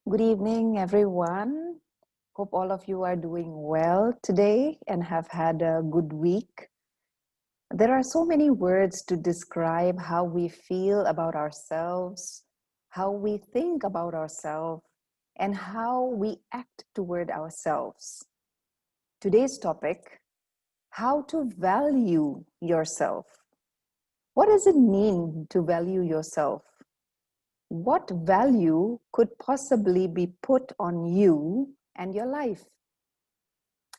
Good evening, everyone. Hope all of you are doing well today and have had a good week. There are so many words to describe how we feel about ourselves, how we think about ourselves, and how we act toward ourselves. Today's topic, how to value yourself. What does it mean to value yourself? What value could possibly be put on you and your life?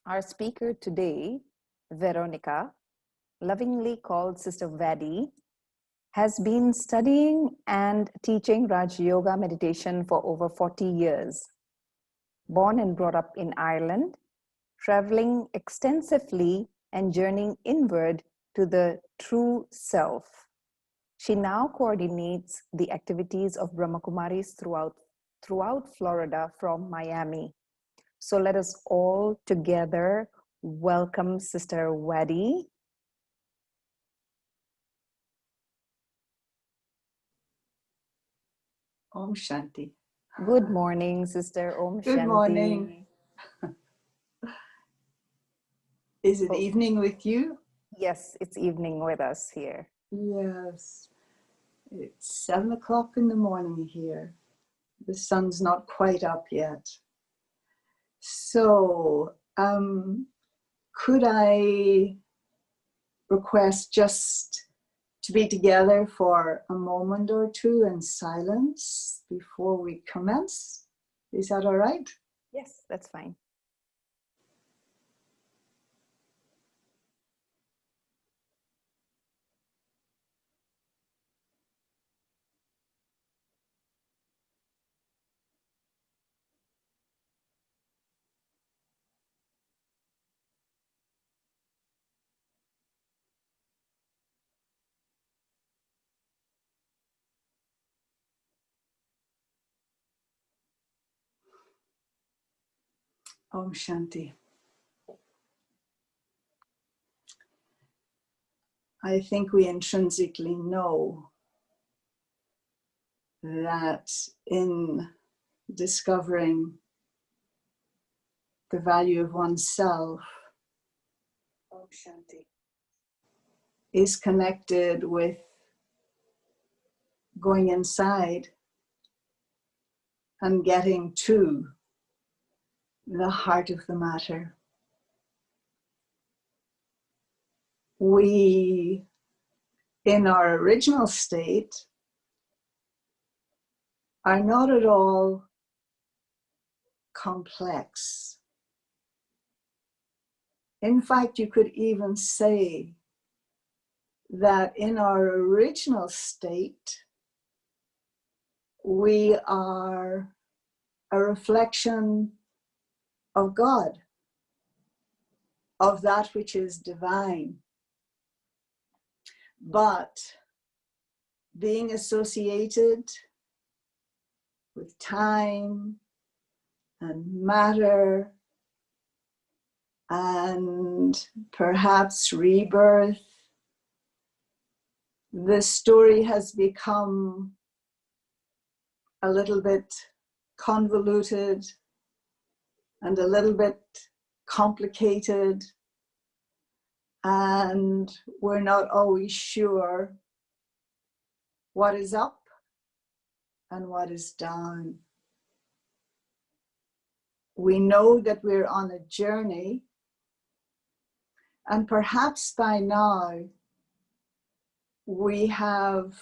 Our speaker today, Veronica, lovingly called Sister Vadi, has been studying and teaching Raj Yoga meditation for over 40 years. Born and brought up in Ireland, traveling extensively and journeying inward to the true self. She now coordinates the activities of Brahmakumaris throughout Florida from Miami. So let us all together welcome Sister Wadi. Om Shanti. Good morning, Sister. Om Shanti. Good morning. Is it evening with you? Yes, it's evening with us here. Yes. It's 7 o'clock in the morning here. The sun's not quite up yet. So, could I request just to be together for a moment or two in silence before we commence? Is that all right? Yes, that's fine. Om Shanti. I think we intrinsically know that in discovering the value of oneself, Om Shanti, is connected with going inside and getting to the heart of the matter. We, in our original state, are not at all complex. In fact, you could even say that in our original state, we are a reflection of God, of that which is divine. But being associated with time and matter and perhaps rebirth, the story has become a little bit convoluted and a little bit complicated, and we're not always sure what is up and what is down. We know that we're on a journey, and perhaps by now we have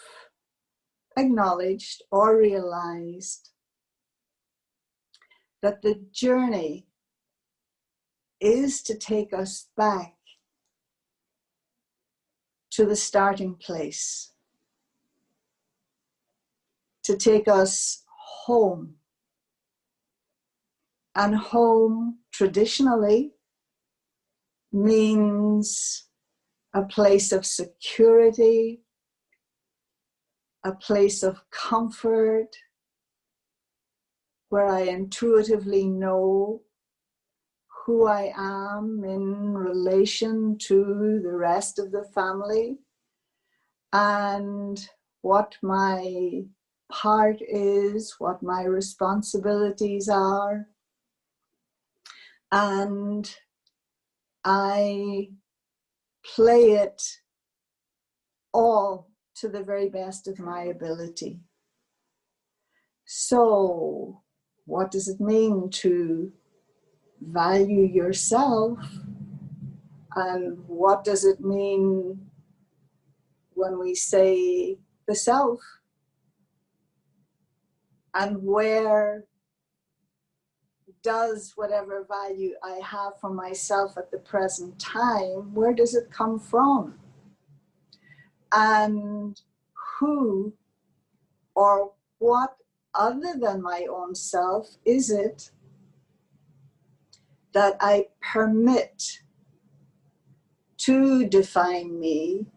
acknowledged or realized that the journey is to take us back to the starting place, to take us home. And home traditionally means a place of security, a place of comfort, where I intuitively know who I am in relation to the rest of the family and what my part is, what my responsibilities are, and I play it all to the very best of my ability. So, what does it mean to value yourself? And what does it mean when we say the self? And where does whatever value I have for myself at the present time, where does it come from? And who or what other than my own self is it that I permit to define me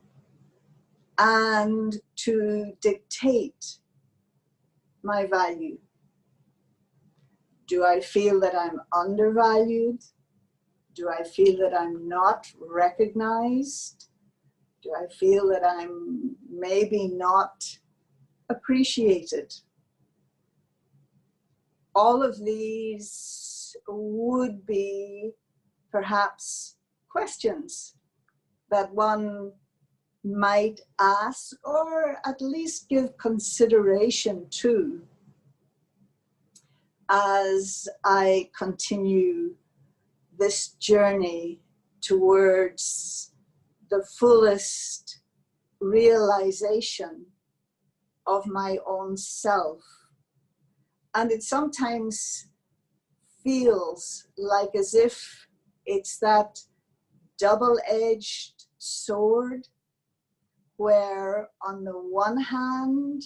and to dictate my value? Do I feel that I'm undervalued? Do I feel that I'm not recognized? Do I feel that I'm maybe not appreciated? All of these would be perhaps questions that one might ask, or at least give consideration to, as I continue this journey towards the fullest realization of my own self. And it sometimes feels like as if it's that double-edged sword, where on the one hand,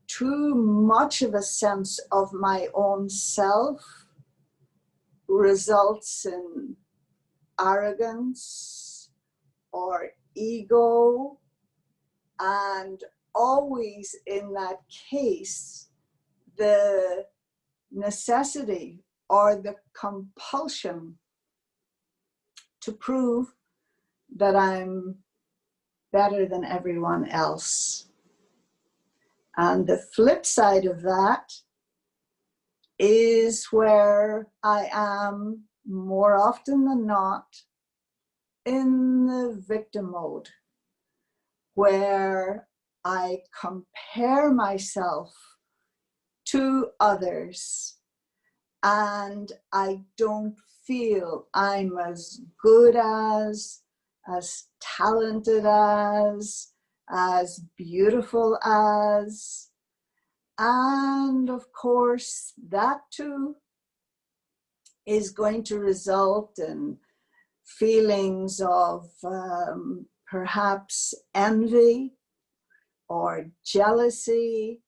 too much of a sense of my own self results in arrogance or ego, and always in that case, the necessity or the compulsion to prove that I'm better than everyone else. And the flip side of that is where I am more often than not in the victim mode, where I compare myself to others and I don't feel I'm as good as talented as beautiful as. And of course, that too is going to result in feelings of perhaps envy or jealousy.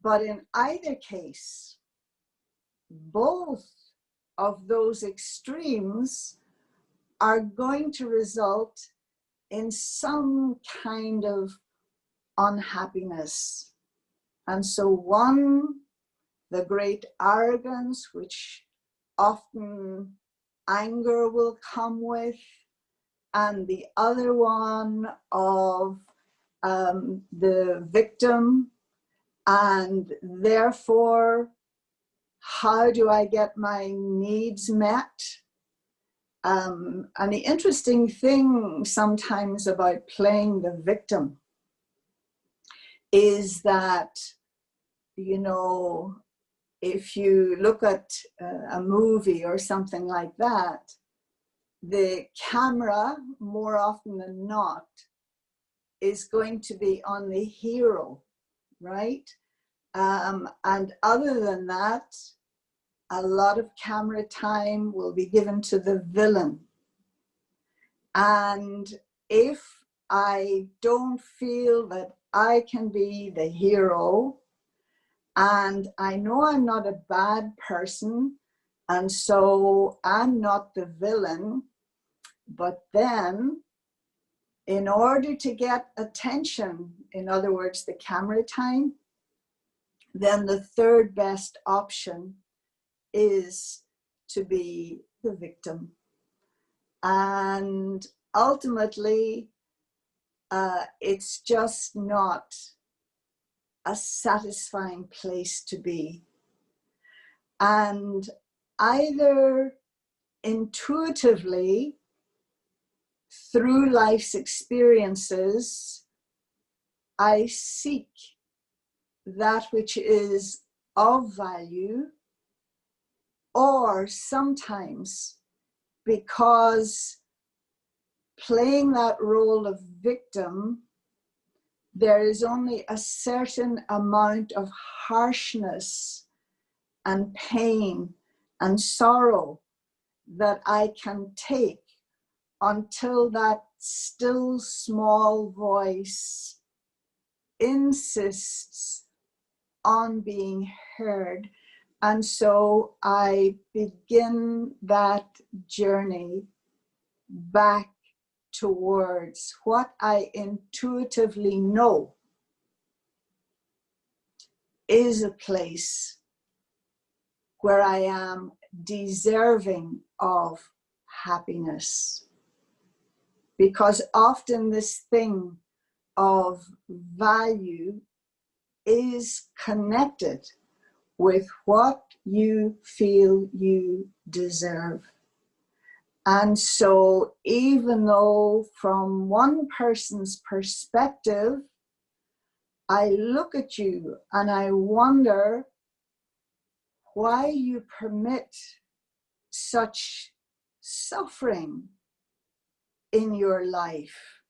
But in either case, both of those extremes are going to result in some kind of unhappiness. And so one, the great arrogance, which often anger will come with, and the other one of the victim, and therefore, how do I get my needs met? And the interesting thing sometimes about playing the victim is that, you know, if you look at a movie or something like that, the camera, more often than not, is going to be on the hero, right? And other than that, a lot of camera time will be given to the villain. And if I don't feel that I can be the hero, and I know I'm not a bad person, and so I'm not the villain, but then in order to get attention, in other words, the camera time, then the third best option is to be the victim. And ultimately, it's just not a satisfying place to be. And either intuitively, through life's experiences, I seek that which is of value, or sometimes because playing that role of victim, there is only a certain amount of harshness and pain and sorrow that I can take until that still small voice insists on being heard. And so I begin that journey back towards what I intuitively know is a place where I am deserving of happiness. Because often this thing of value is connected with what you feel you deserve. And so even though from one person's perspective, I look at you and I wonder why you permit such suffering in your life.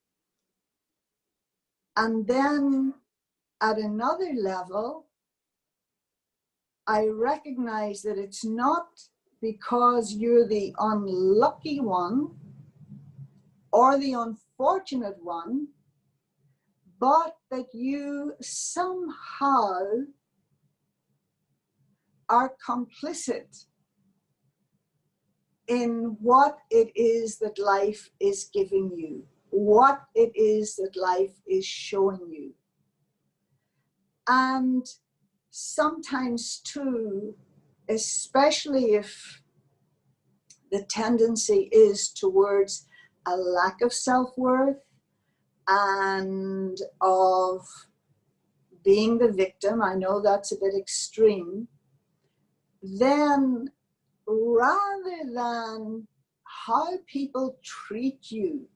And then at another level, I recognize that it's not because you're the unlucky one or the unfortunate one, but that you somehow are complicit in what it is that life is giving you, what it is that life is showing you. And sometimes too, especially if the tendency is towards a lack of self-worth and of being the victim, I know that's a bit extreme, then rather than how people treat you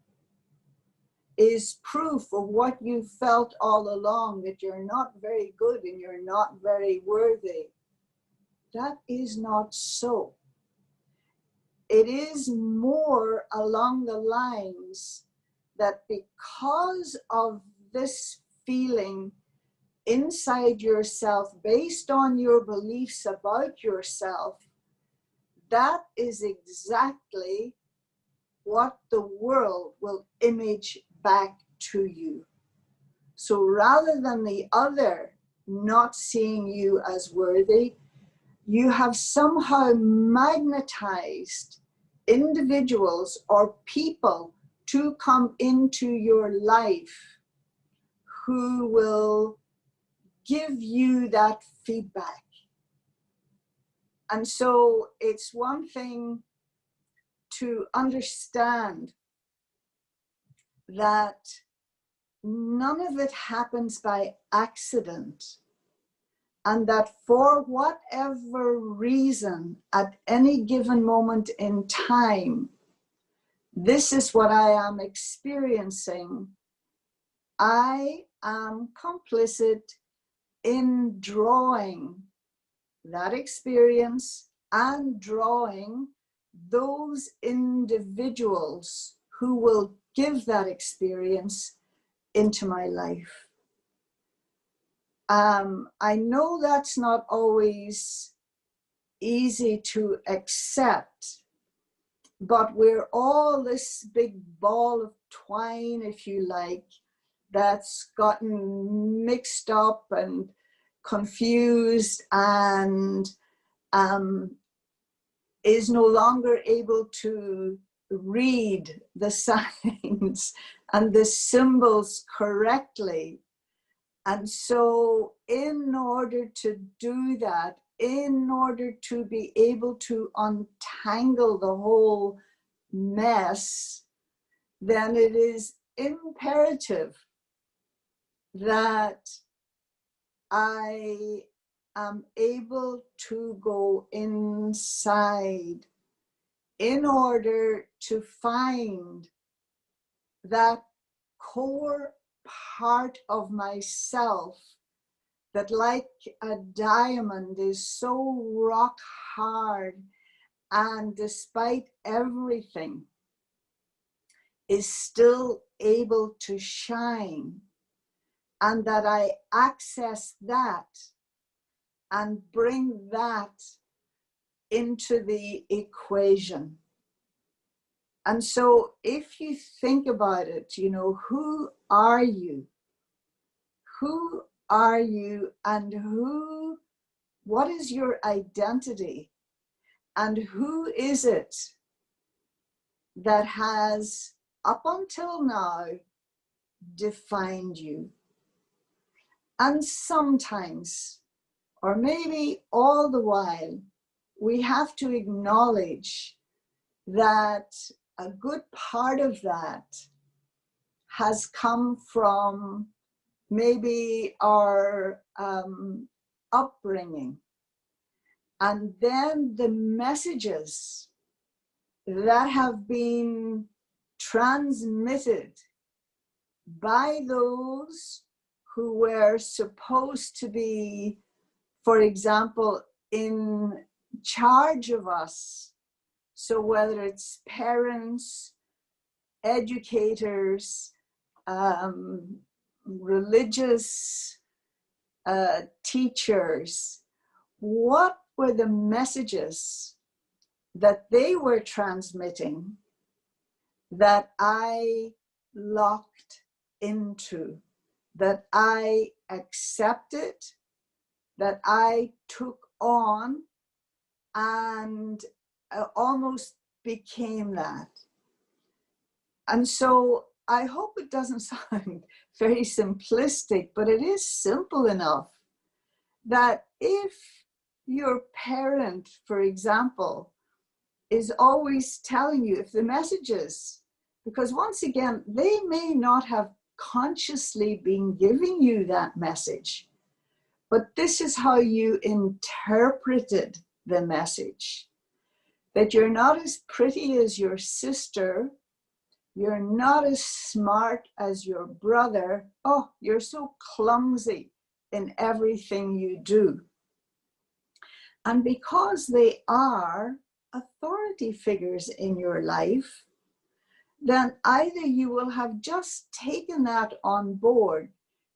is proof of what you felt all along, that you're not very good and you're not very worthy, that is not so. It is more along the lines that because of this feeling inside yourself, based on your beliefs about yourself, that is exactly what the world will image back to you. So rather than the other not seeing you as worthy, you have somehow magnetized individuals or people to come into your life who will give you that feedback. And so it's one thing to understand that none of it happens by accident, and that for whatever reason, at any given moment in time, this is what I am experiencing. I am complicit in drawing that experience and drawing those individuals who will give that experience into my life. I know that's not always easy to accept, but we're all this big ball of twine, if you like, that's gotten mixed up and confused and is no longer able to read the signs and the symbols correctly. And so in order to do that, in order to be able to untangle the whole mess, then it is imperative that I am able to go inside in order to find that core part of myself that, like a diamond, is so rock hard, and despite everything is still able to shine, and that I access that and bring that into the equation. And so if you think about it, you know, who are you? Who are you, and what is your identity? And who is it that has, up until now, defined you? And sometimes, or maybe all the while, we have to acknowledge that a good part of that has come from maybe our upbringing, and then the messages that have been transmitted by those who were supposed to be, for example, in charge of us. So whether it's parents, educators, religious teachers, what were the messages that they were transmitting that I locked into, that I accepted, that I took on, and almost became that? And so I hope it doesn't sound very simplistic, but it is simple enough that if your parent, for example, is always telling you, if the messages, because once again, they may not have consciously been giving you that message, but this is how you interpreted the message, that you're not as pretty as your sister, you're not as smart as your brother, oh, you're so clumsy in everything you do. And because they are authority figures in your life, then either you will have just taken that on board,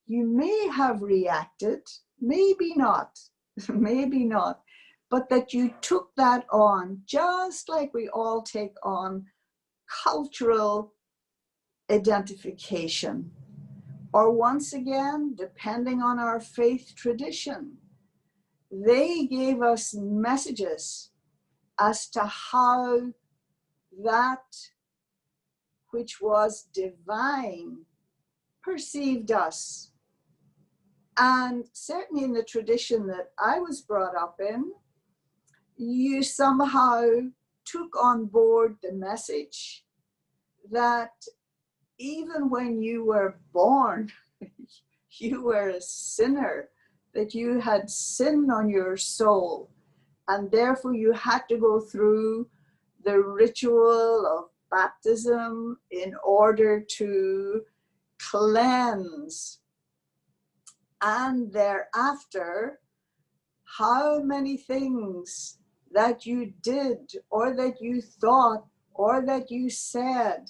you may have reacted, maybe not, maybe not, but that you took that on, just like we all take on cultural identification, or once again, depending on our faith tradition, they gave us messages as to how that which was divine perceived us. And certainly in the tradition that I was brought up in, you somehow took on board the message that even when you were born, you were a sinner, that you had sin on your soul, and therefore you had to go through the ritual of baptism in order to cleanse. And thereafter, how many things that you did, or that you thought, or that you said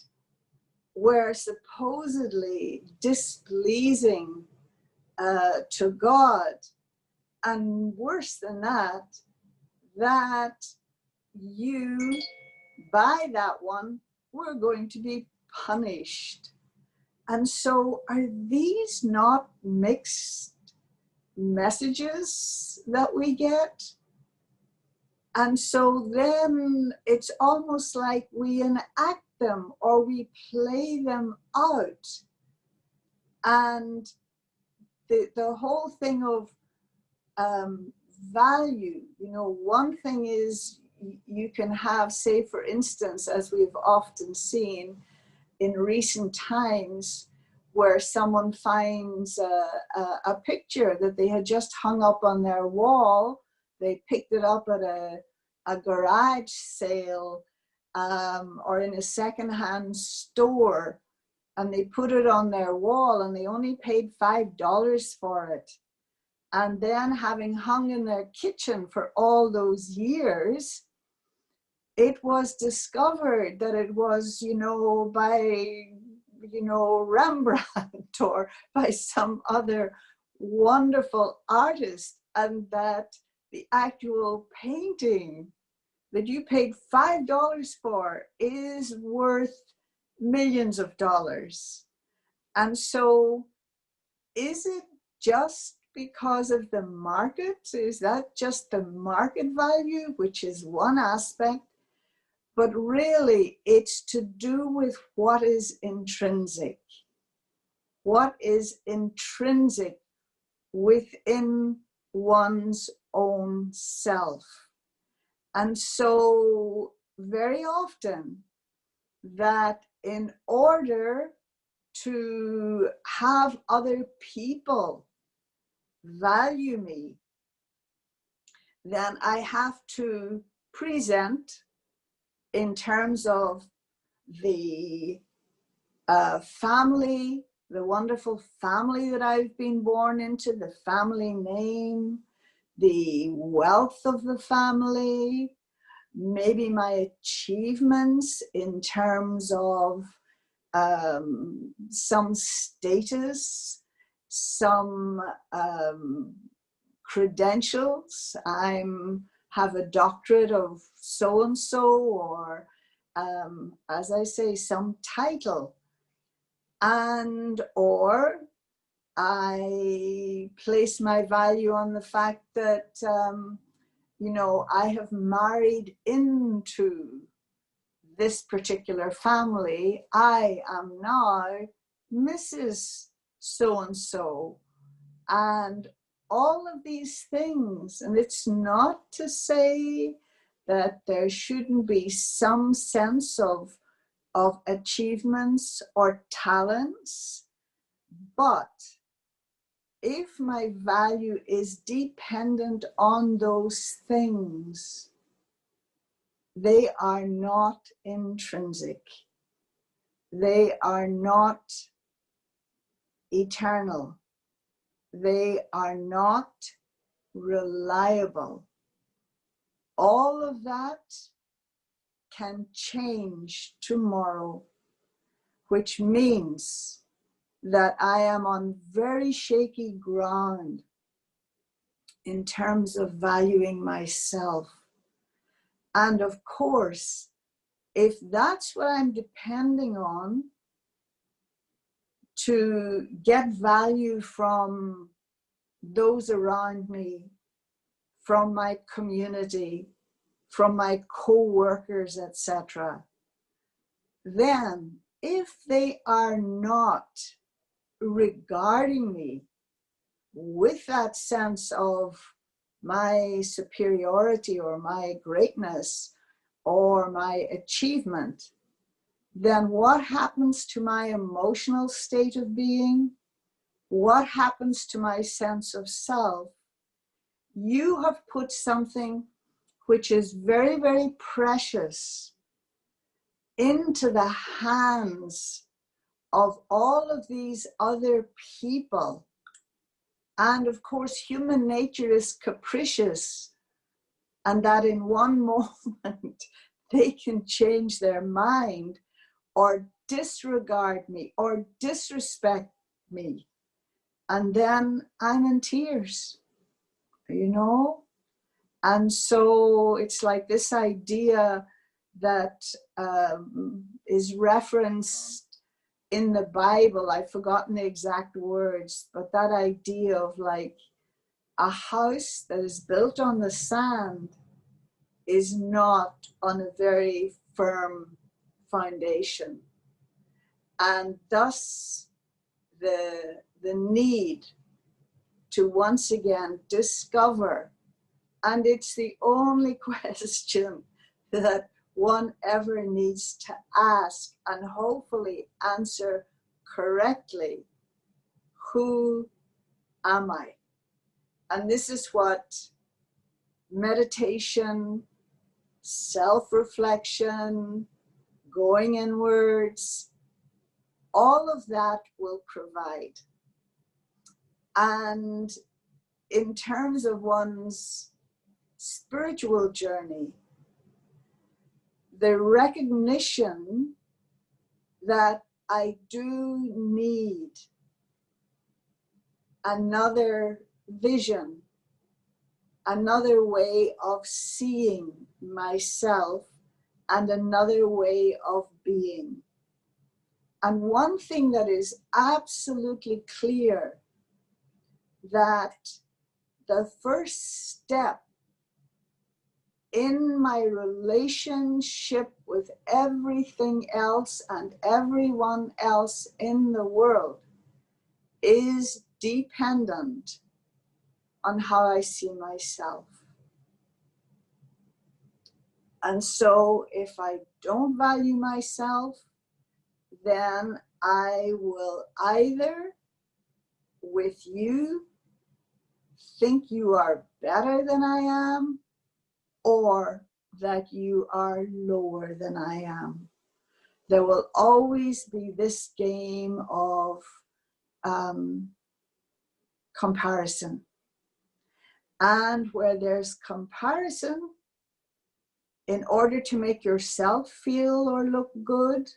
were supposedly displeasing to God, and worse than that, that you, by that one, were going to be punished. And so are these not mixed messages that we get? And so then it's almost like we enact them, or we play them out. And the whole thing of value, you know, one thing is you can have, say, for instance, as we've often seen in recent times, where someone finds a picture that they had just hung up on their wall. They picked it up at a garage sale or in a secondhand store, and they put it on their wall, and they only paid $5 for it. And then, having hung in their kitchen for all those years, it was discovered that it was, by, Rembrandt or by some other wonderful artist, and that the actual painting that you paid $5 for is worth millions of dollars. And so, is it just because of the market? Is that just the market value, which is one aspect? But really, it's to do with what is intrinsic. What is intrinsic within one's own self. And so very often that in order to have other people value me, then I have to present in terms of the family, the wonderful family that I've been born into, the family name, the wealth of the family, maybe my achievements in terms of some status, some credentials. I have a doctorate of so-and-so, or as I say, some title. And or I place my value on the fact that, I have married into this particular family. I am now Mrs. So-and-so. And all of these things, and it's not to say that there shouldn't be some sense of achievements or talents, but if my value is dependent on those things, they are not intrinsic. They are not eternal. They are not reliable. All of that can change tomorrow, which means that I am on very shaky ground in terms of valuing myself. And of course, if that's what I'm depending on to get value from those around me, from my community, from my co-workers, etc., then if they are not regarding me with that sense of my superiority or my greatness or my achievement, then what happens to my emotional state of being? What happens to my sense of self? You have put something which is very, very precious into the hands of all of these other people. And of course, human nature is capricious, and that in one moment they can change their mind or disregard me or disrespect me. And then I'm in tears, And so it's like this idea that is referenced in the Bible. I've forgotten the exact words, but that idea of like a house that is built on the sand is not on a very firm foundation. And thus the need to once again discover, and it's the only question that one ever needs to ask and hopefully answer correctly, who am I? And this is what meditation, self-reflection, going inwards, all of that will provide. And in terms of one's spiritual journey, the recognition that I do need another vision, another way of seeing myself, and another way of being. And one thing that is absolutely clear, that the first step in my relationship with everything else and everyone else in the world is dependent on how I see myself. And so if I don't value myself, then I will either, with you, think you are better than I am, or that you are lower than I am. There will always be this game of comparison. And where there's comparison, in order to make yourself feel or look good,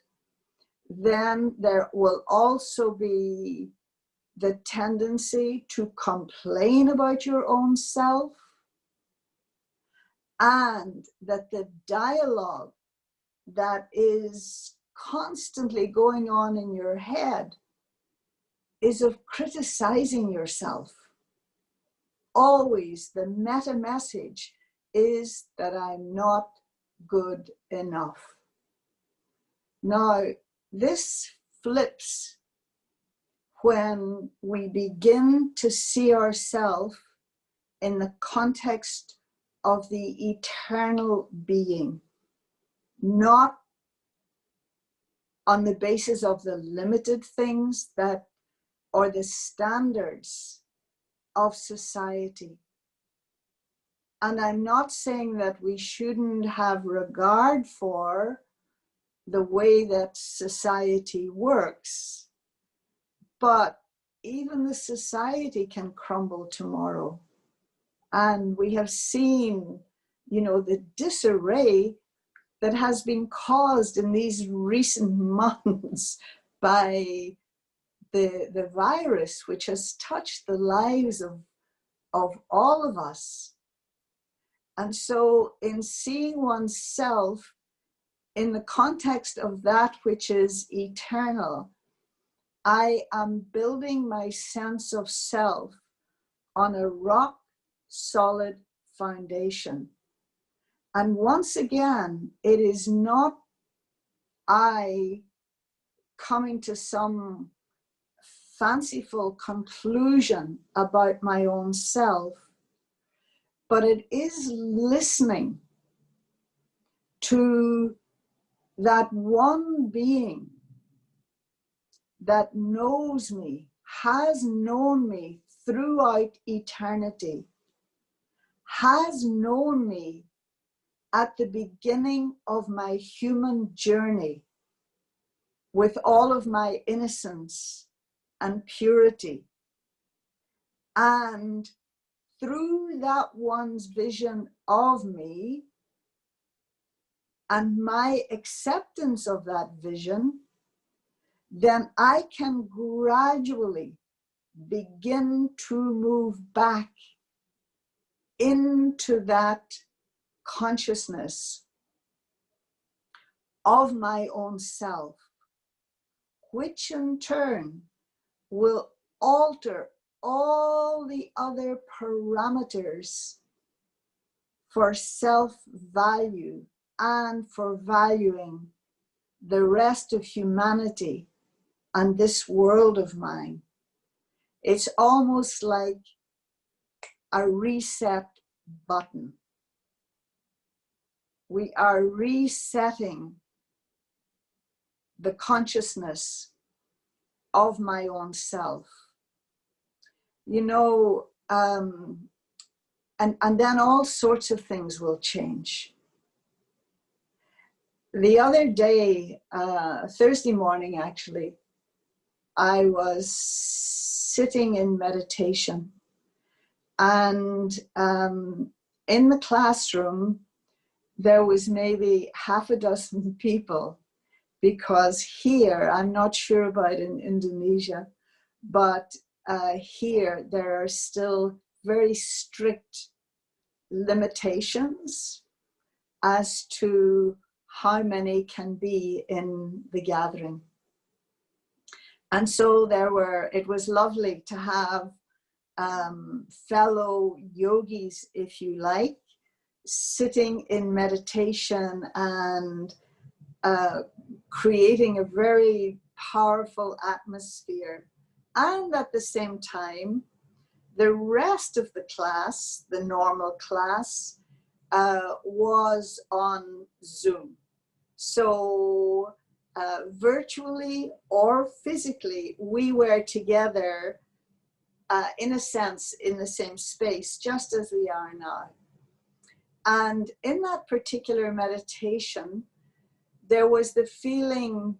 then there will also be the tendency to complain about your own self, and that the dialogue that is constantly going on in your head is of criticizing yourself. Always the meta message is that I'm not good enough. Now, this flips when we begin to see ourselves in the context of the eternal being, not on the basis of the limited things that, or the standards of society. And I'm not saying that we shouldn't have regard for the way that society works, but even the society can crumble tomorrow. And we have seen, the disarray that has been caused in these recent months by the virus, which has touched the lives of all of us. And so in seeing oneself in the context of that which is eternal, I am building my sense of self on a rock solid foundation. And once again, it is not I coming to some fanciful conclusion about my own self, but it is listening to that one being that knows me, has known me throughout eternity, has known me at the beginning of my human journey with all of my innocence and purity. And through that one's vision of me and my acceptance of that vision, then I can gradually begin to move back into that consciousness of my own self, which in turn will alter all the other parameters for self-value and for valuing the rest of humanity and this world of mine. It's almost like a reset button. We are resetting the consciousness of my own self. You know, and then all sorts of things will change. The other day, Thursday morning actually, I was sitting in meditation, and in the classroom there was maybe half a dozen people, because here, I'm not sure about in Indonesia, but here there are still very strict limitations as to how many can be in the gathering. And so it was lovely to have fellow yogis, if you like, sitting in meditation and creating a very powerful atmosphere. And at the same time, the rest of the class, the normal class, was on Zoom. So virtually or physically, we were together, in a sense, in the same space, just as we are now. And in that particular meditation, there was the feeling,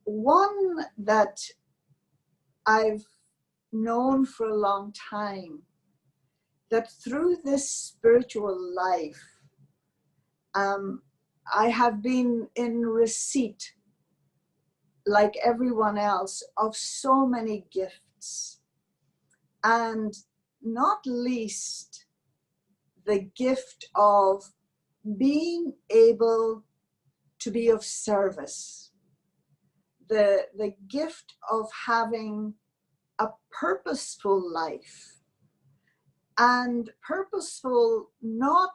one that I've known for a long time, that through this spiritual life, I have been in receipt, like everyone else, of so many gifts, and not least the gift of being able to be of service, the gift of having a purposeful life, and purposeful not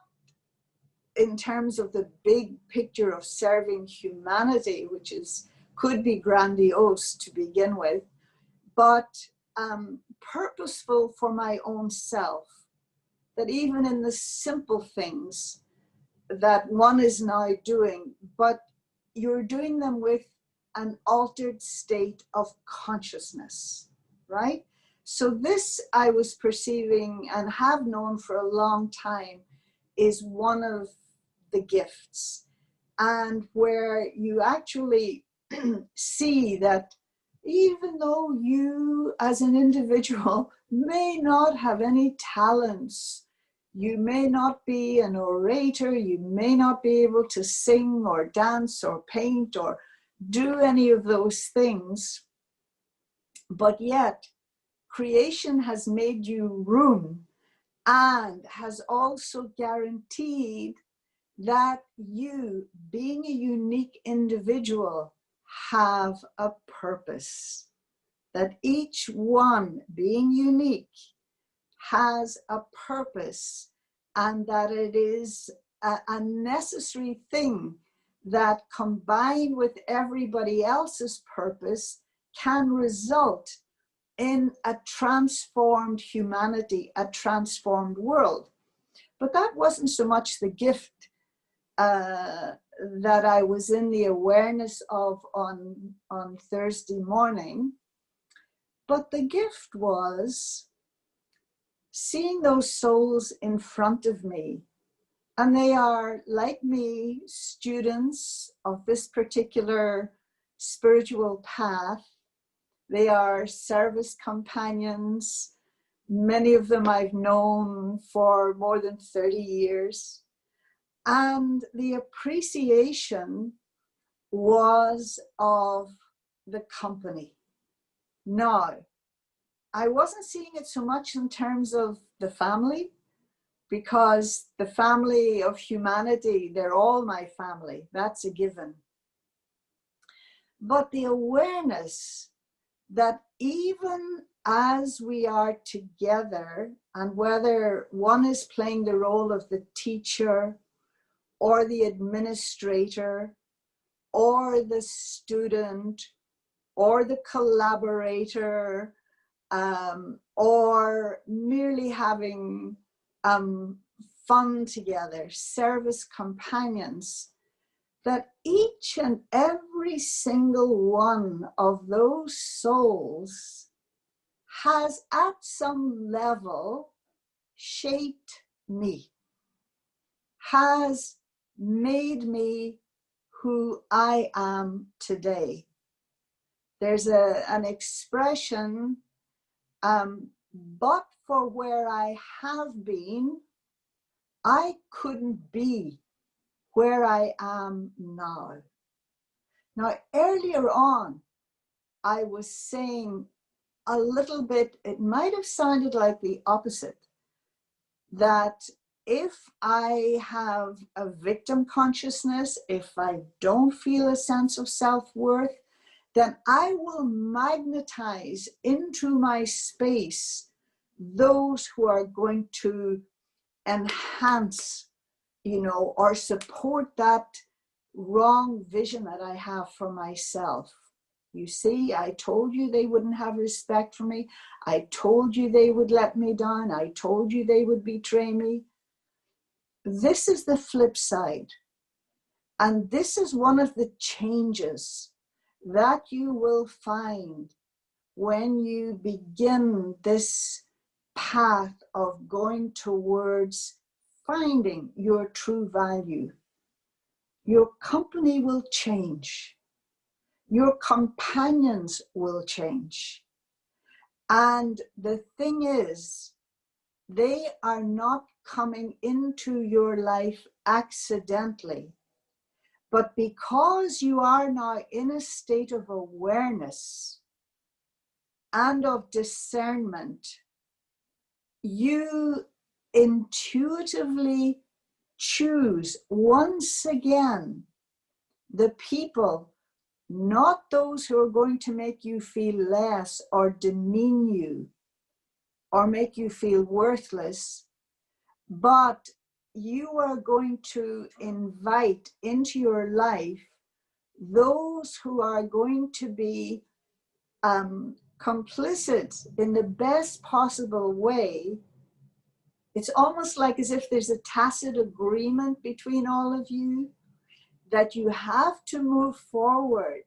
in terms of the big picture of serving humanity, which could be grandiose to begin with, but purposeful for my own self, that even in the simple things that one is now doing, but you're doing them with an altered state of consciousness, right? So this I was perceiving and have known for a long time is one of the gifts, and where you actually see that even though you as an individual may not have any talents, you may not be an orator, you may not be able to sing or dance or paint or do any of those things, but yet creation has made you room and has also guaranteed that you, being a unique individual, have a purpose. That each one, being unique, has a purpose, and that it is a necessary thing that, combined with everybody else's purpose, can result in a transformed humanity, a transformed world. But that wasn't so much the gift that I was in the awareness of on Thursday morning, but the gift was seeing those souls in front of me. And they are, like me, students of this particular spiritual path. They are service companions. Many of them I've known for more than 30 years. And the appreciation was of the company. Now, I wasn't seeing it so much in terms of the family, because the family of humanity, they're all my family. That's a given. But the awareness that even as we are together, and whether one is playing the role of the teacher or the administrator or the student or the collaborator, or merely having fun together, service companions, that each and every single one of those souls has at some level shaped me, has made me who I am today. There's an expression, but for where I have been, I couldn't be where I am now. Now, earlier on, I was saying a little bit, it might have sounded like the opposite, that if I have a victim consciousness, if I don't feel a sense of self-worth, then I will magnetize into my space those who are going to enhance, or support that wrong vision that I have for myself. You see, I told you they wouldn't have respect for me. I told you they would let me down. I told you they would betray me. This is the flip side. And this is one of the changes that you will find when you begin this path of going towards finding your true value. Your company will change. Your companions will change. And the thing is, they are not coming into your life accidentally, but because you are now in a state of awareness and of discernment, you intuitively choose once again the people, not those who are going to make you feel less or demean you or make you feel worthless, but you are going to invite into your life those who are going to be complicit in the best possible way. It's almost like as if there's a tacit agreement between all of you that you have to move forward,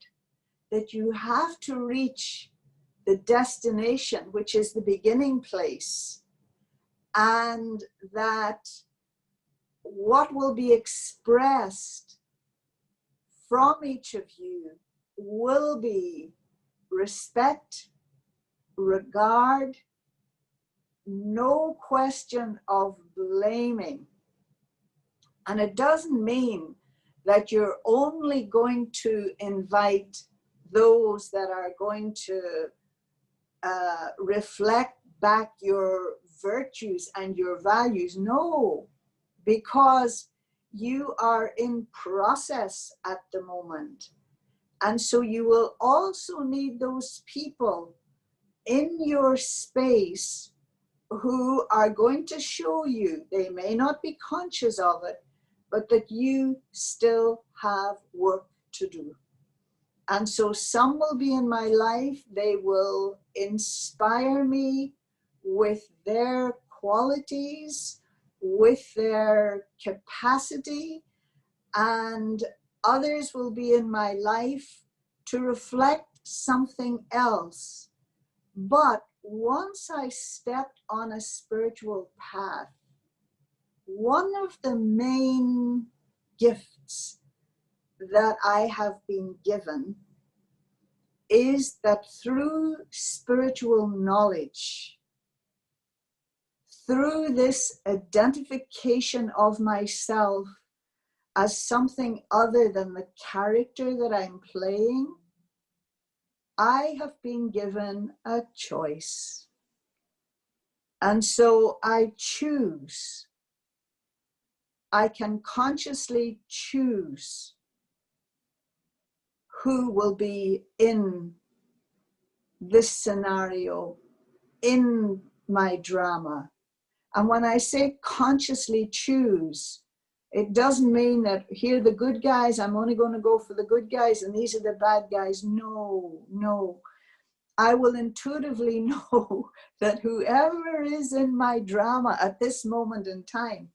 that you have to reach the destination, which is the beginning place, and that what will be expressed from each of you will be respect, regard, no question of blaming. And it doesn't mean that you're only going to invite those that are going to reflect back your virtues and your values. No, because you are in process at the moment. And so you will also need those people in your space who are going to show you, they may not be conscious of it, but that you still have work to do. And so some will be in my life, they will inspire me with their qualities, with their capacity, and others will be in my life to reflect something else. But once I stepped on a spiritual path, one of the main gifts that I have been given is that through spiritual knowledge, through this identification of myself as something other than the character that I'm playing, I have been given a choice. And so I choose. I can consciously choose who will be in this scenario, in my drama. And when I say consciously choose, it doesn't mean that here are the good guys, I'm only going to go for the good guys, and these are the bad guys. No, no. I will intuitively know that whoever is in my drama at this moment in time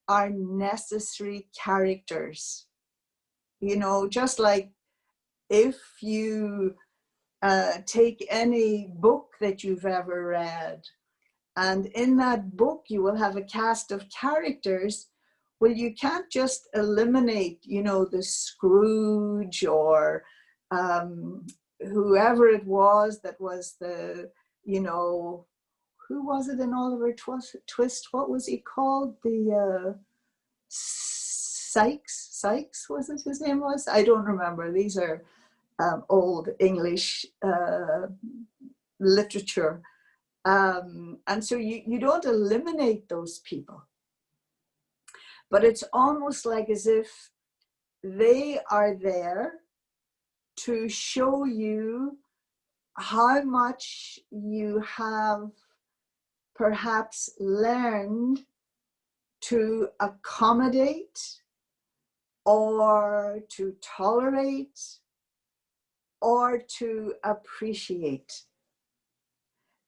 are necessary characters. You know, just like if you take any book that you've ever read, and in that book you will have a cast of characters. Well, you can't just eliminate, you know, the Scrooge or whoever it was that was the, you know, who was it in Oliver Twist? What was he called? The Sykes, was it his name was? I don't remember. These are old English literature. And so you don't eliminate those people. But it's almost like as if they are there to show you how much you have perhaps learned to accommodate or to tolerate or to appreciate.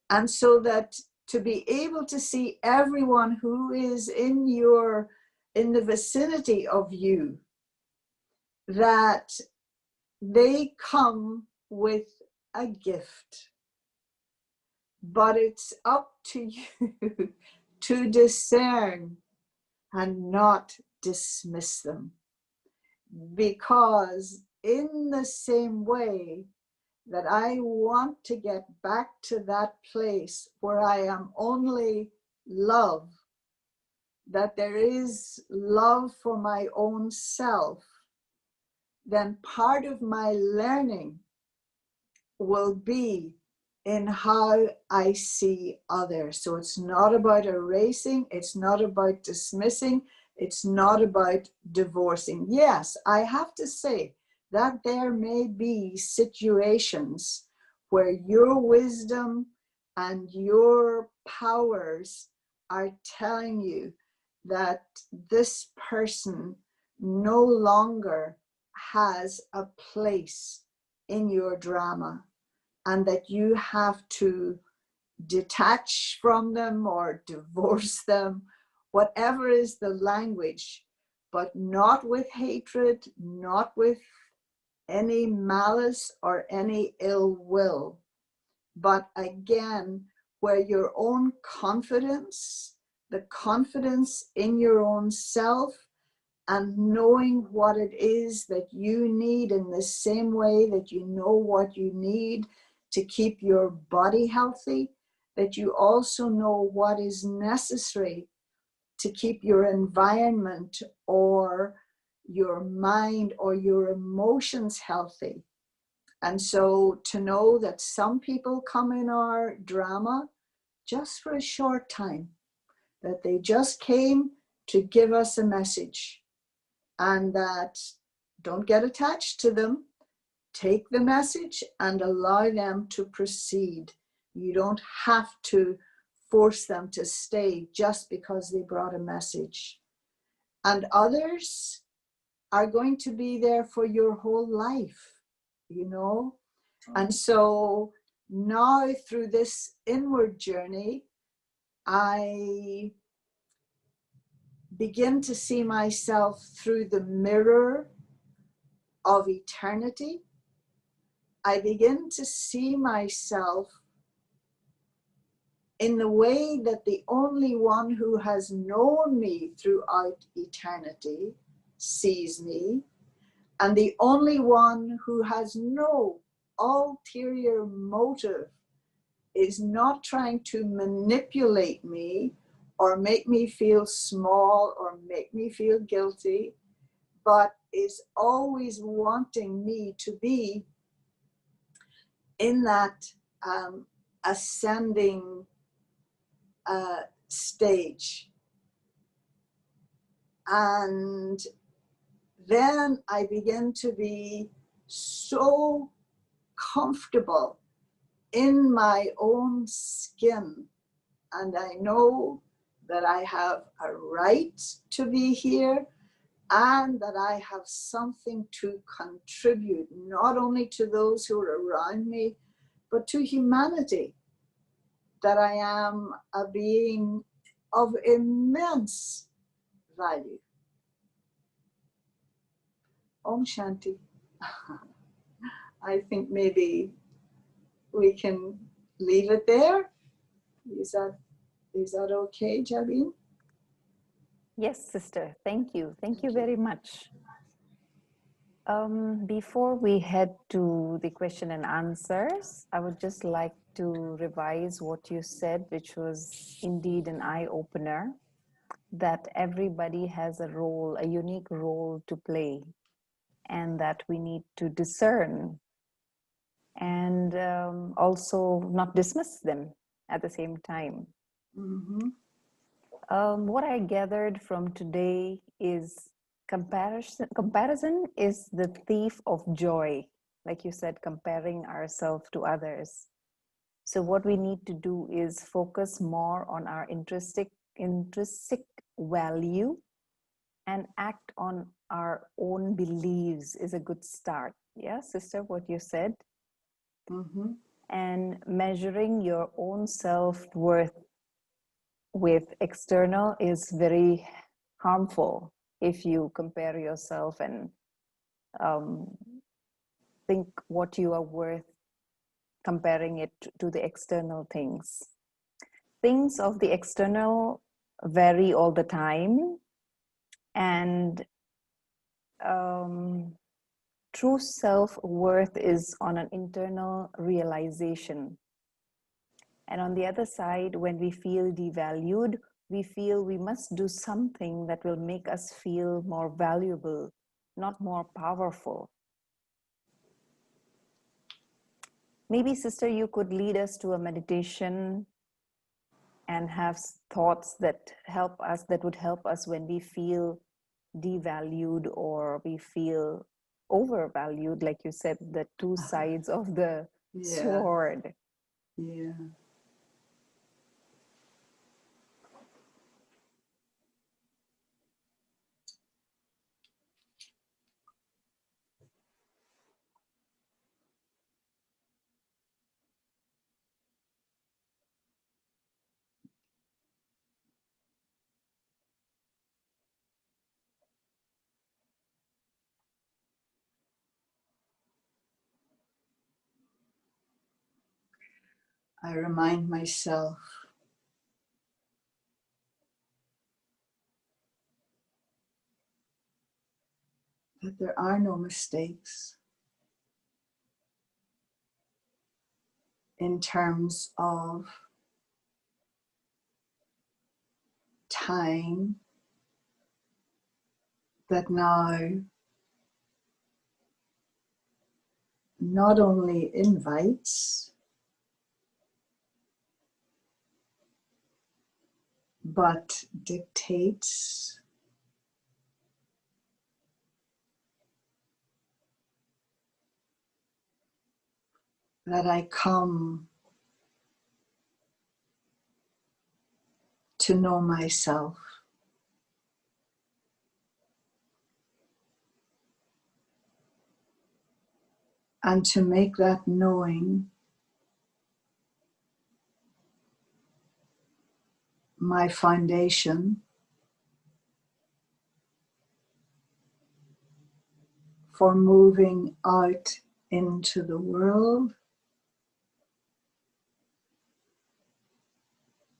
And so that to be able to see everyone who is in the vicinity of you, that they come with a gift. But it's up to you to discern and not dismiss them. Because in the same way that I want to get back to that place where I am only love, that there is love for my own self, then part of my learning will be in how I see others. So it's not about erasing, it's not about dismissing, it's not about divorcing. Yes, I have to say that there may be situations where your wisdom and your powers are telling you that this person no longer has a place in your drama, and that you have to detach from them or divorce them, whatever is the language, but not with hatred, not with any malice or any ill will, but again, where your own confidence, the confidence in your own self, and knowing what it is that you need in the same way that you know what you need to keep your body healthy, that you also know what is necessary to keep your environment or your mind or your emotions healthy. And so to know that some people come in our drama just for a short time, that they just came to give us a message. And that don't get attached to them, take the message and allow them to proceed. You don't have to force them to stay just because they brought a message. And others are going to be there for your whole life, you know? And so now through this inward journey, I begin to see myself through the mirror of eternity. I begin to see myself in the way that the only one who has known me throughout eternity sees me, and the only one who has no ulterior motive is not trying to manipulate me or make me feel small or make me feel guilty, but is always wanting me to be in that ascending stage. And then I begin to be so comfortable in my own skin, and I know that I have a right to be here, and that I have something to contribute, not only to those who are around me, but to humanity, that I am a being of immense value. Om Shanti. I think maybe we can leave it there. Is that okay, Jabin? Yes, sister. Thank you. Thank you Thank you. very much. Before we head to the question and answers, I would just like to revise what you said, which was indeed an eye opener, that everybody has a role, a unique role to play, and that we need to discern and also not dismiss them at the same time. Mm-hmm. What I gathered from today is comparison is the thief of joy. Like you said, comparing ourselves to others. So what we need to do is focus more on our intrinsic value and act on our own beliefs is a good start. Yeah, sister, what you said. Mm-hmm. And measuring your own self-worth with external is very harmful if you compare yourself and um, think what you are worth comparing it to the external things. Things of the external vary all the time, and um, true self-worth is on an internal realization. And on the other side, when we feel devalued, we feel we must do something that will make us feel more valuable, not more powerful. Maybe, sister, you could lead us to a meditation and have thoughts that help us, that would help us when we feel devalued or we feel overvalued, like you said, the two sides of the Yeah. sword. Yeah. I remind myself that there are no mistakes in terms of time that now not only invites, but dictates that I come to know myself. And to make that knowing my foundation for moving out into the world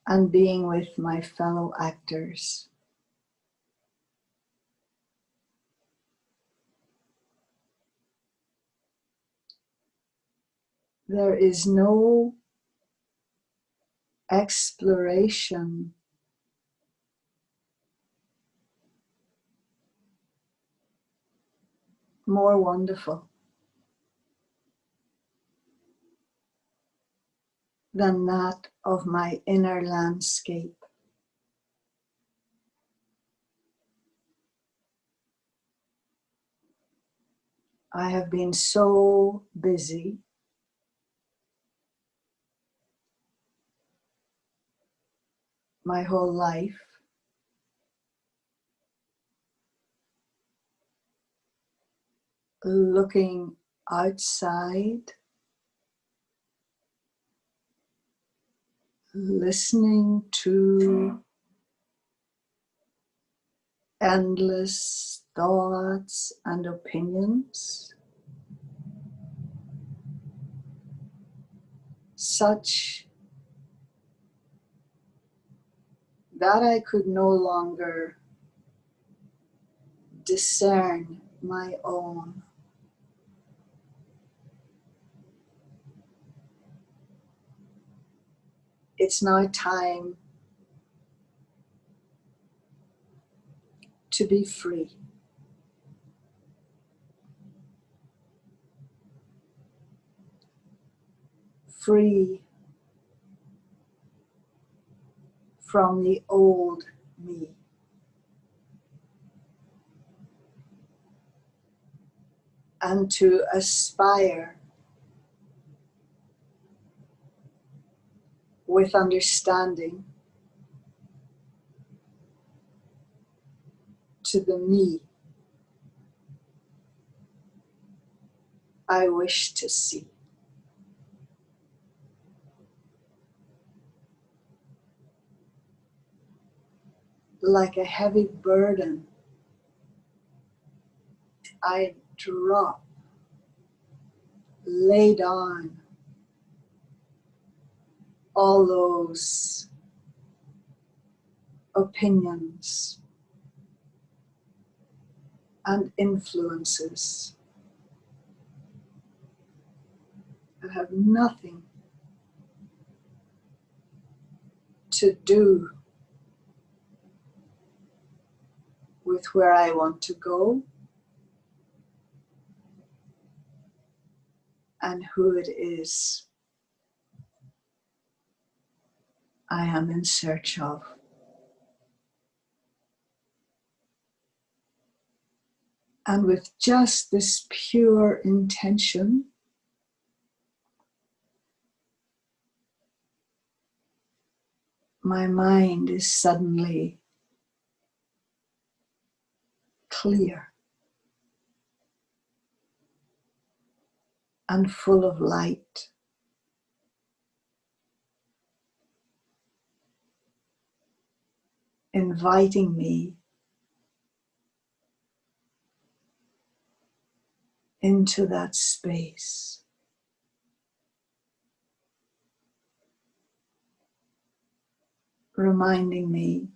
and being with my fellow actors. There is no exploration more wonderful than that of my inner landscape. I have been so busy my whole life looking outside, listening to endless thoughts and opinions, such that I could no longer discern my own. It's now time to be free. Free from the old me. And to aspire with understanding to the me I wish to see. Like a heavy burden, I drop, lay down all those opinions and influences that have nothing to do with where I want to go and who it is I am in search of. And with just this pure intention, my mind is suddenly clear and full of light, inviting me into that space. Reminding me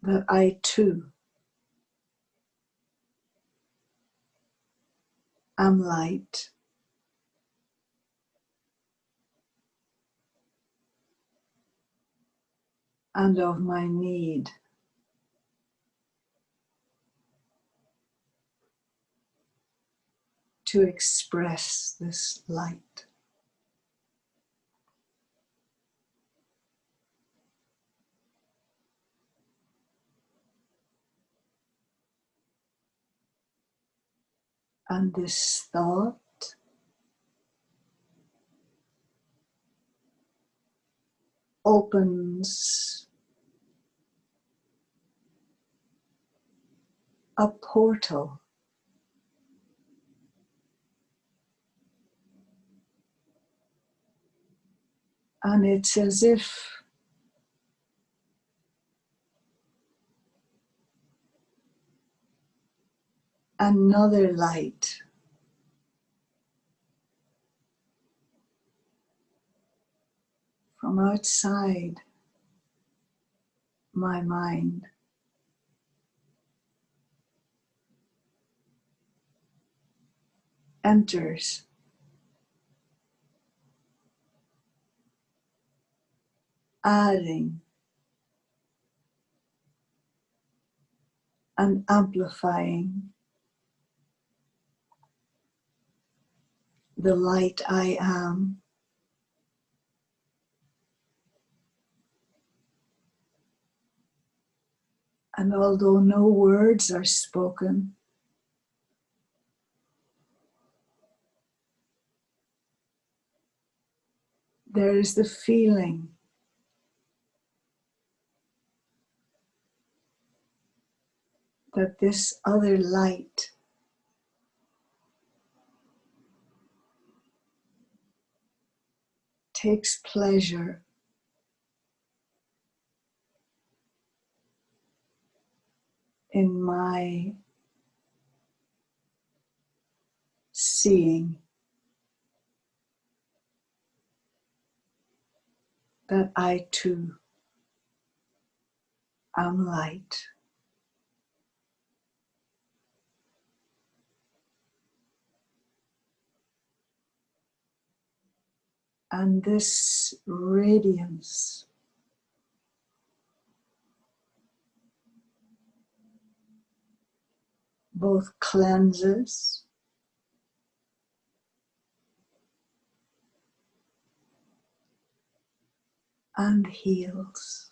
that I too am light, and of my need to express this light. And this thought opens a portal and it's as if another light from outside my mind enters adding and amplifying the light I am. And although no words are spoken, there is the feeling that this other light takes pleasure in my seeing that I too am light. And this radiance both cleanses and heals.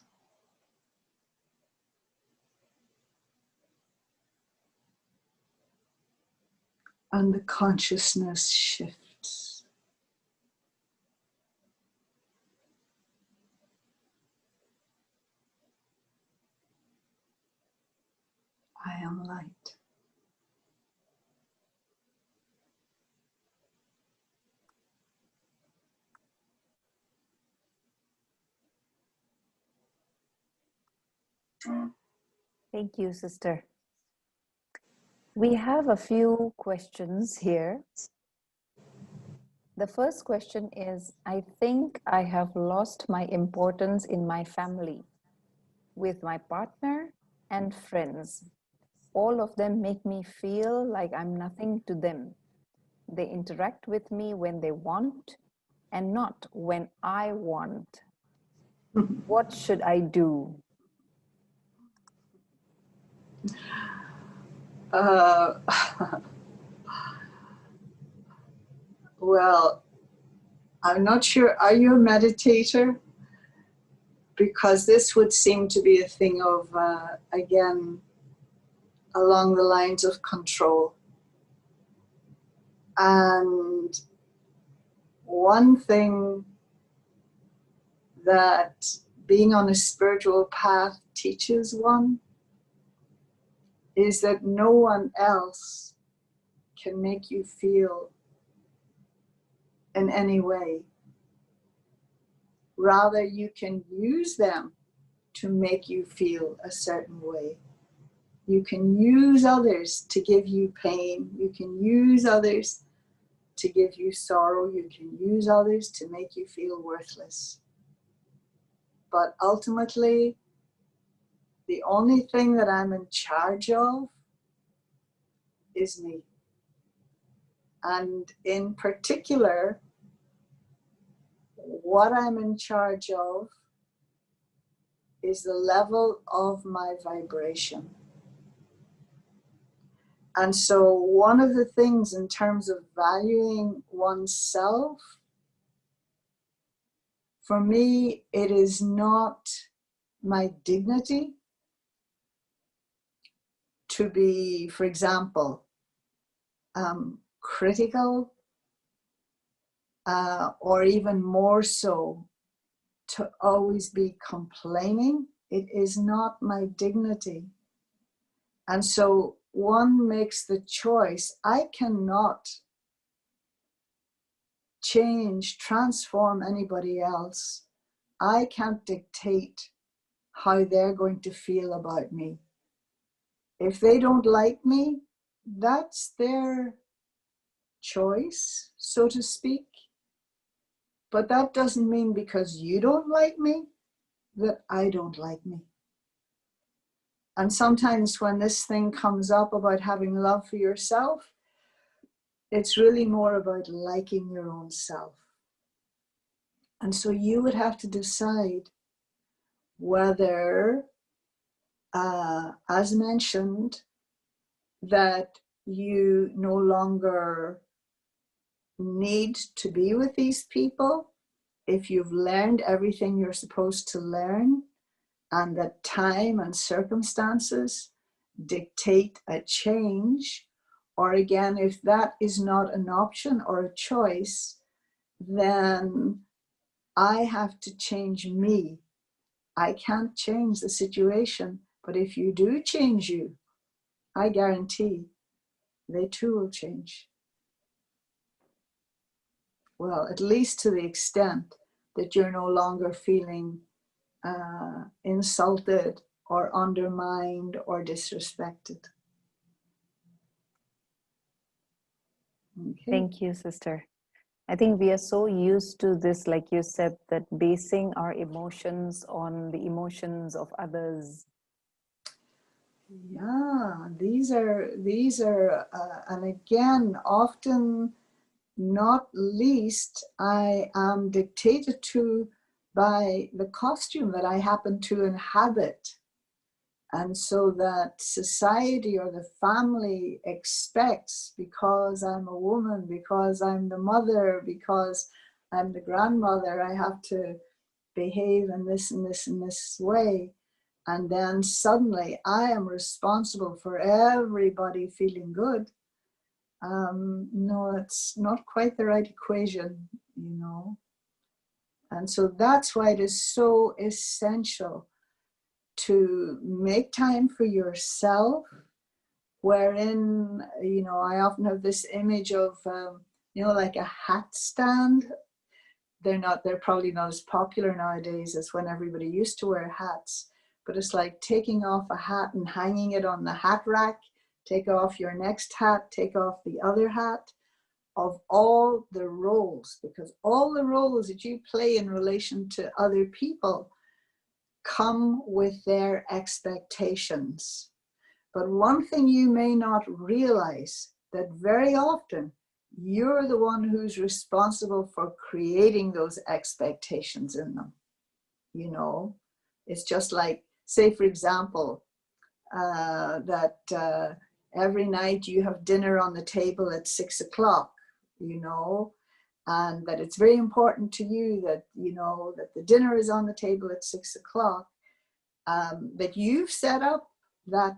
And the consciousness shifts. I am light. Thank you, sister. We have a few questions here. The first question is, I think I have lost my importance in my family, with my partner and friends. All of them make me feel like I'm nothing to them. They interact with me when they want and not when I want. What should I do? Uh, well, I'm not sure. Are you a meditator? Because this would seem to be a thing of, again, along the lines of control. And one thing that being on a spiritual path teaches one is that no one else can make you feel in any way. Rather, you can use them to make you feel a certain way. You can use others to give you pain. You can use others to give you sorrow. You can use others to make you feel worthless. But ultimately, the only thing that I'm in charge of is me. And in particular, what I'm in charge of is the level of my vibration. And so one of the things in terms of valuing oneself, for me, it is not my dignity to be, for example, critical, or even more so, to always be complaining. It is not my dignity. And so one makes the choice. I cannot change, transform anybody else. I can't dictate how they're going to feel about me. If they don't like me, that's their choice, so to speak. But that doesn't mean because you don't like me, that I don't like me. And sometimes when this thing comes up about having love for yourself, it's really more about liking your own self. And so you would have to decide whether, as mentioned, that you no longer need to be with these people if you've learned everything you're supposed to learn, and that time and circumstances dictate a change. Or again, if that is not an option or a choice, then I have to change me. I can't change the situation, but if you do change you, I guarantee they too will change. Well, at least to the extent that you're no longer feeling insulted or undermined or disrespected. Okay. Thank you, sister. I think we are so used to this, like you said, that basing our emotions on the emotions of others. Yeah, these are, and again, often not least, I am dictated to by the costume that I happen to inhabit. And so that society or the family expects, because I'm a woman, because I'm the mother, because I'm the grandmother, I have to behave in this and this and this way. And then suddenly I am responsible for everybody feeling good. No, it's not quite the right equation, you know. And so that's why it is so essential to make time for yourself, wherein, you know, I often have this image of, you know, like a hat stand. They're probably not as popular nowadays as when everybody used to wear hats, but it's like taking off a hat and hanging it on the hat rack. Take off your next hat, take off the other hat, of all the roles, because all the roles that you play in relation to other people come with their expectations. But one thing you may not realize, that very often you're the one who's responsible for creating those expectations in them. You know, it's just like, say, for example, that every night you have dinner on the table at 6 o'clock, you know, and that it's very important to you that, you know, that the dinner is on the table at 6 o'clock, that you've set up that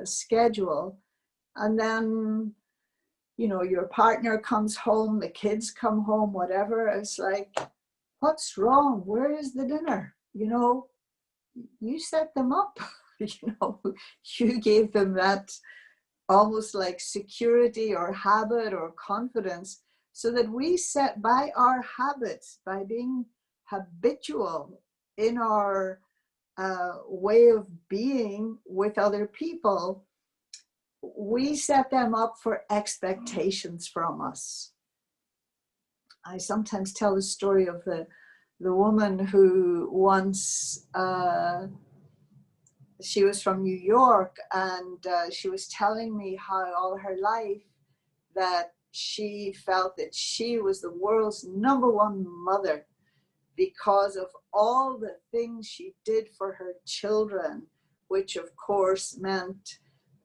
schedule, and then, you know, your partner comes home, the kids come home, whatever. It's like, what's wrong? Where is the dinner? You know, you set them up. You know, you gave them that almost like security or habit or confidence, so that we set by our habits, by being habitual in our way of being with other people, we set them up for expectations from us. I sometimes tell the story of the woman who once, she was from New York, and she was telling me how all her life that she felt that she was the world's #1 mother because of all the things she did for her children, which of course meant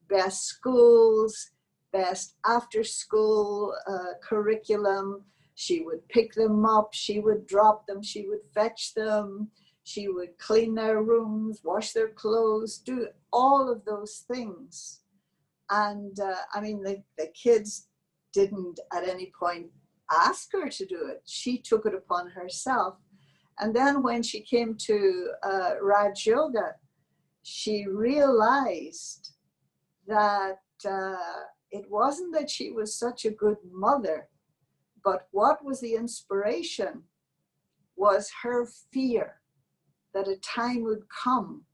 best schools, best after school curriculum. She would pick them up, she would drop them, she would fetch them, she would clean their rooms, wash their clothes, do all of those things. And I mean, the kids didn't at any point ask her to do it. She took it upon herself. And then when she came to Raj Yoga, she realized that it wasn't that she was such a good mother, but what was the inspiration was her fear that a time would come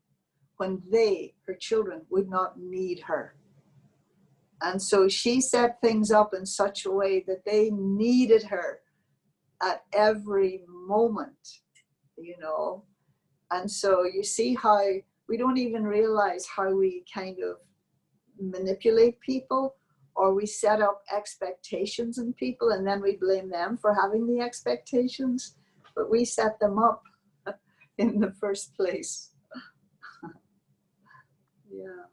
when they, her children, would not need her. And so she set things up in such a way that they needed her at every moment, you know. And so you see how we don't even realize how we kind of manipulate people, or we set up expectations in people and then we blame them for having the expectations, but we set them up in the first place. Yeah.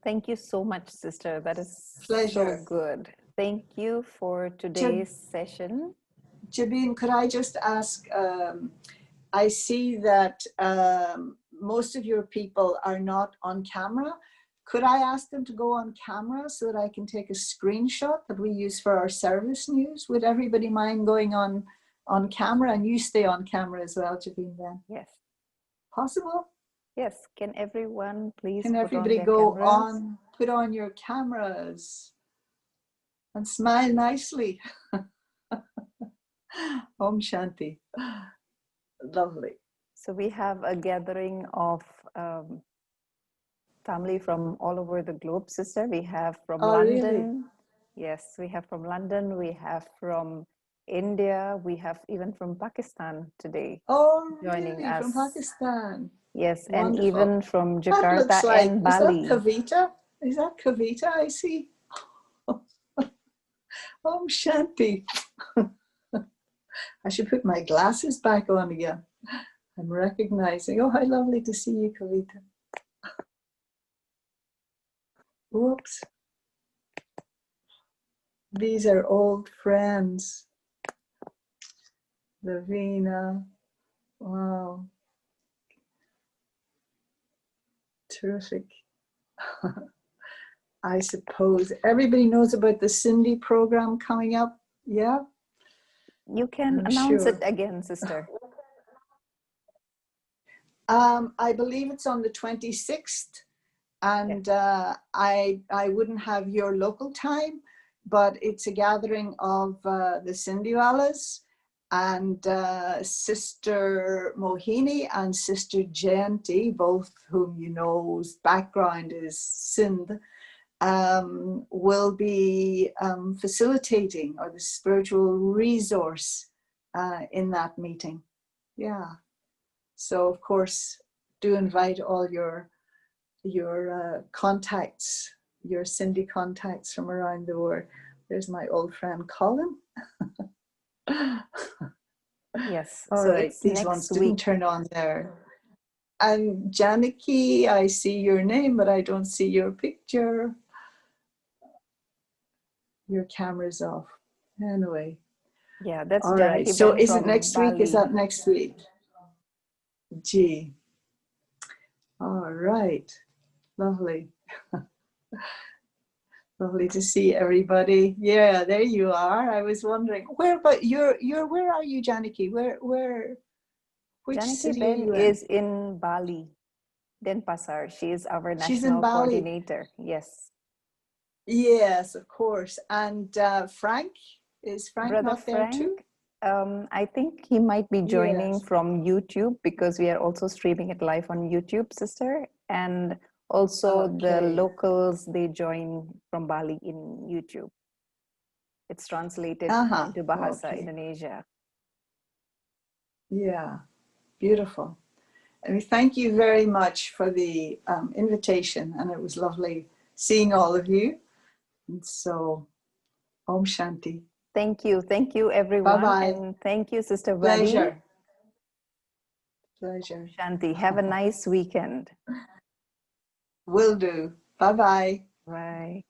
Thank you so much, sister. That is Pleasure. so good. Thank you for today's session. Jabin, could I just ask, I see that most of your people are not on camera. Could I ask them to go on camera so that I can take a screenshot that we use for our service news? Would everybody mind going on camera? And you stay on camera as well, Jabin, then? Yes. Possible? Yes. Can everyone please Can put everybody on their go cameras? on, put on your cameras and smile nicely. Om Shanti. Lovely. So we have a gathering of family from all over the globe, sister. We have from Oh, really? London. Yes, we have from London. We have from India. We have even from Pakistan today Oh, joining really? From us. Pakistan. Yes, and Wonderful. even from That looks Jakarta like, and is that Bali. Kavita? Is that Kavita I see? Oh, Shanti. I should put my glasses back on again. I'm recognizing. Oh, how lovely to see you, Kavita. Whoops. These are old friends. Lavina. Wow. Terrific. I suppose everybody knows about the Cindy program coming up. Yeah, You can I'm announce it sure. again, sister. I believe it's on the 26th, Yes. and I wouldn't have your local time, but it's a gathering of the Cindywalas and Sister Mohini and Sister Jayanti, both whom you know's background is Sindh, will be facilitating, or the spiritual resource in that meeting. Yeah. So of course, do invite all your contacts, your Cindy contacts from around the world. There's my old friend Colin. Yes. All So right, it's these ones next didn't week. turn on there. And Janaki, I see your name, but I don't see your picture. Your camera's off. Anyway, Yeah, that's all right. Janaki So Ben is it from next week? Is Bali. that next week? Gee. All right. Lovely. Lovely to see everybody. Yeah, there you are. I was wondering where, but where are you, Janaki? Which Janaki city are Ben you in? is in Bali, Denpasar. She is our She's in national Bali. coordinator. Yes. Yes, of course. And Frank, is Frank Brother not there too? Frank, I think he might be joining Yes. from YouTube because we are also streaming it live on YouTube, sister. And also the Okay. locals, they join from Bali in YouTube. It's translated Uh-huh. into Bahasa Okay. Indonesia. Yeah. Beautiful. And thank you very much for the invitation. And it was lovely seeing all of you. And so, Om Shanti. Thank you. Thank you, everyone. Bye-bye. And thank you, Sister Vadi. Pleasure. Pleasure. Shanti, have a nice weekend. Will do. Bye-bye. Bye.